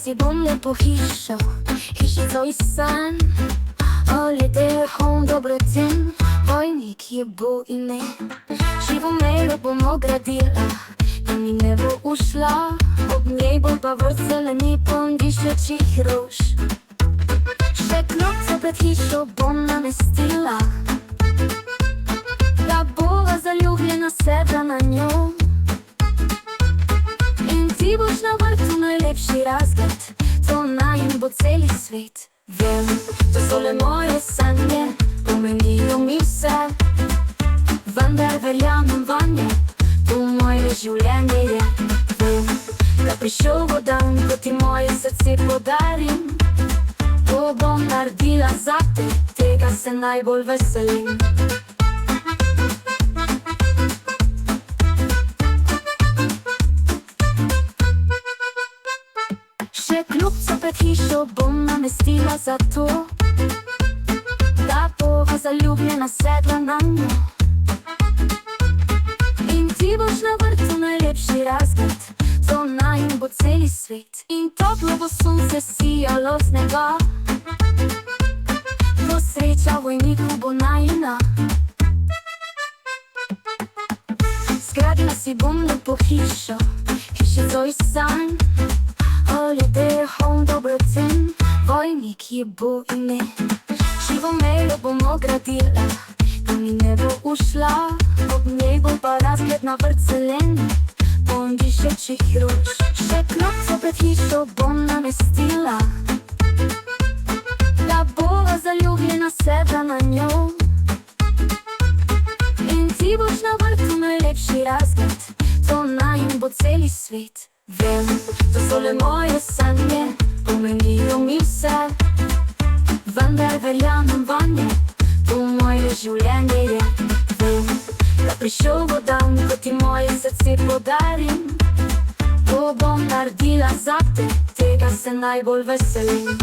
si bom lepo hišo, hišico iz sanj. O ljudeh dobro cen, vojnik je bo ime. Živo mejlo bomo gradila, da mi ne bo ušla. Ob njej bo pa vrt zeleni, poln dišečih rož. Še klopce pred hišo bom namestila, da bova zaljubljena sedla na njo. In ti boš na vrtu najlepši razgled, to najin bo celi svet. Vem, to so le moje sanje, pomenijo mi vse, vendar verjamem vanje, to moje življenje je. Vem, da prišel bo dan, ko ti moje srce podarim. To bom naredila zate, tega se najbolj veselim. Še klopco pred hišo bom namestila zato, da bova zaljubljena sedla na njo. In ti boš na vrtu najlepši razgled, to najin bo celi svet. In toplo bo sonce sijalo z neba, to sreča vojniku bo najina. Zgradila si bom lepo hišo, hišico iz sanj. O ljudeh dobro cen, vojnik je bo ime. Živo mejlo bomo gradila, da mi ne bo ušla. Ob njej bo pa razgled na vrt zelen, poln dišečih rož. Še klopco pred hišo bom namestila, da bova zaljubljena sedla na njo. In ti boš na vrtu najlepši razgled, to najin bo celi svet. Vem, to so le moje sanje, pomenijo mi vse, vendar verjamem vanje, to moje življenje je. Vem, da prišel bo dan, ko ti moje srce podarim. To bom naredila zate, tega se najbolj veselim.